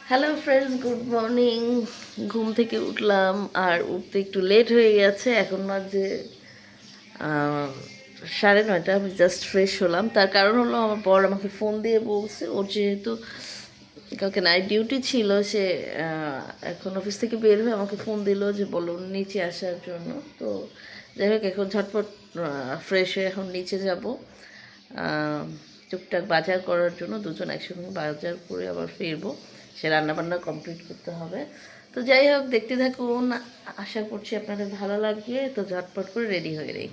Hello friends, good morning. ঘুম থেকে উঠলাম আর উঠতে একটু লেট হয়ে গেছে। এখন বাজে 9:30। আমি জাস্ট ফ্রেশ হলাম। তার কারণ হলো আমার বর আমাকে ফোন দিয়ে বলছে ওর যেহেতু কালকে নাইট ডিউটি ছিল, সে এখন অফিস থেকে বের হয়ে আমাকে ফোন দিল যে বলো নিচে আসার জন্য। তো যাই হোক, এখন ঝটপট ফ্রেশ হয়ে এখন নিচে যাব টুকটাক বাজার করার জন্য। দুজন একসঙ্গে বাজার করে আবার ফিরবো, সে রান্নাবান্না কমপ্লিট করতে হবে। তো যাই হোক, দেখতে থাকুন, আশা করছি আপনাদের ভালো লাগবে। তো ঝটপট করে রেডি হয়ে নেই।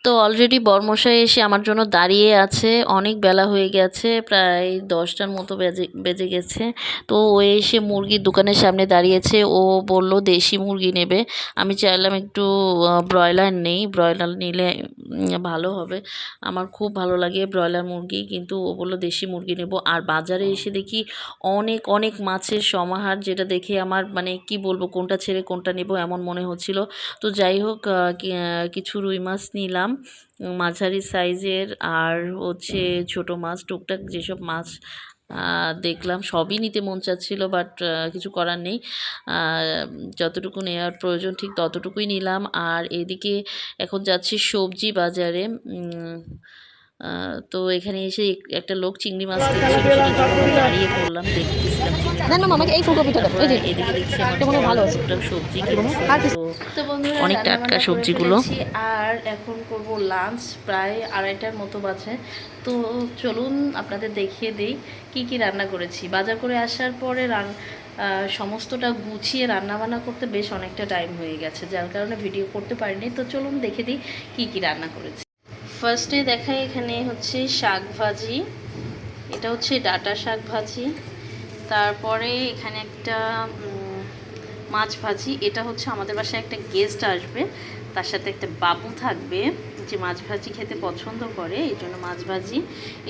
তো অলরেডি বরমশাই এসে আমার জন্য দাঁড়িয়ে আছে। অনেক বেলা হয়ে গেছে, প্রায় 10টার মতো বেজে গেছে। তো ও এসে মুরগির দোকানের সামনে দাঁড়িয়েছে। ও বলল দেশি মুরগি নেবে। আমি চাইলাম একটু ব্রয়লার নেই, ব্রয়লার নিলে ভালো হবে। আমার খুব ভালো লাগে ব্রয়লার মুরগি, কিন্তু ও বললো দেশি মুরগি নেব। আর বাজারে এসে দেখি অনেক অনেক মাছের সমাহার, যেটা দেখে আমার মানে কি বলবো, কোনটা ছেড়ে কোনটা নেব এমন মনে হচ্ছিল। তো যাই হোক, কিছু রুই মাছ নিলাম মাঝারি সাইজের, আর হচ্ছে ছোটো মাছ, টুকটাক যেসব মাছ দেখলাম সবই নিতে মন চাচ্ছিল, বাট কিছু করার নেই। যতটুকু নেওয়ার প্রয়োজন ঠিক ততটুকুই নিলাম। আর এদিকে এখন যাচ্ছি সবজি বাজারে। তো এখানে এসে একটা লোক চিংড়ি মাছ দিচ্ছিল, সেটার জন্য দাঁড়িয়ে পড়লাম, দেখতেছিলাম চিংড়ি মাছ। এদিকে দেখছি আমার টুকটাক সবজি কিনছে। তো বন্ধুরা, অনেক টাটকা সবজিগুলো। আর এখন করব লাঞ্চ, প্রায় 2:30টার মতো বাজে। তো চলুন আপনাদের দেখিয়ে দিই কি কি রান্না করেছি। বাজার করে আসার পরে সমস্তটা গুছিয়ে রান্নাবান্না করতে বেশ অনেকটা টাইম হয়ে গেছে, যার কারণে ভিডিও করতে পারিনি। তো চলুন দেখে দিই কি কি রান্না করেছি। ফার্স্টে দেখাই, এখানে হচ্ছে শাক ভাজি, এটা হচ্ছে ডাঁটা শাক ভাজি। তারপরে এখানে একটা মাছ ভাজি, এটা হচ্ছে আমাদের বাসায় একটা গেস্ট আসবে, তার সাথে একটা বাবু থাকবে যে মাছ ভাজি খেতে পছন্দ করে, এই জন্য মাছ ভাজি।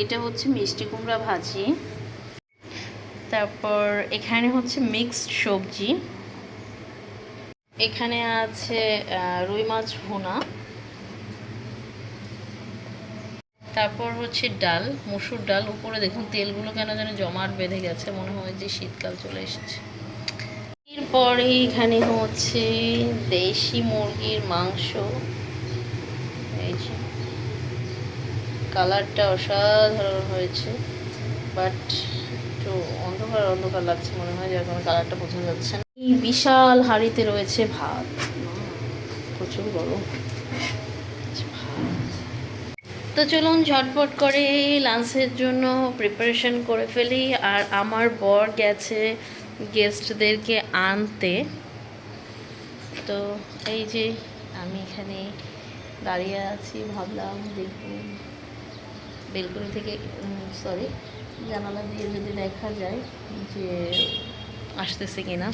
এটা হচ্ছে মিষ্টি কুমড়া ভাজি। তারপর এখানে হচ্ছে মিক্সড সবজি, এখানে আছে রুই মাছ ভুনা। তারপর হচ্ছে ডাল, মসুর ডাল। উপরে দেখুন তেলগুলো কেন যেন জমাট বেঁধে গেছে, মনে হয় যে শীতকাল চলে এসেছে। এরপরে এখানে হচ্ছে দেশি মুরগির মাংস। এই যে কালারটা অসাধারণ হয়েছে, বাট একটু অন্ধকার অন্ধকার লাগছে মনে হয়, যার কারণে কালারটা বোঝা যাচ্ছে না। এই বিশাল হাঁড়িতে রয়েছে ভাত, প্রচুর গরম। তো চলুন ঝটপট করে লাঞ্চের জন্য প্রিপারেশন করে ফেলি। আর আমার বর গেছে গেস্টদেরকে আনতে। তো এই যে আমি এখানে দাঁড়িয়ে আছি, ভাবলাম দেখুন বেলকনি থেকে, সরি, জানালা দিয়ে যদি দেখা যায় যে আসতেছে কিনা।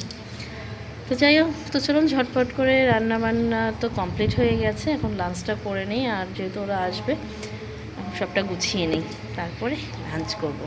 তো যাই হোক, তো চলুন ঝটপট করে রান্নাবান্না তো কমপ্লিট হয়ে গেছে, এখন লাঞ্চটা করে নিই। আর যেহেতু ওরা আসবে, সবটা গুছিয়ে নিই, তারপরে লাঞ্চ করব।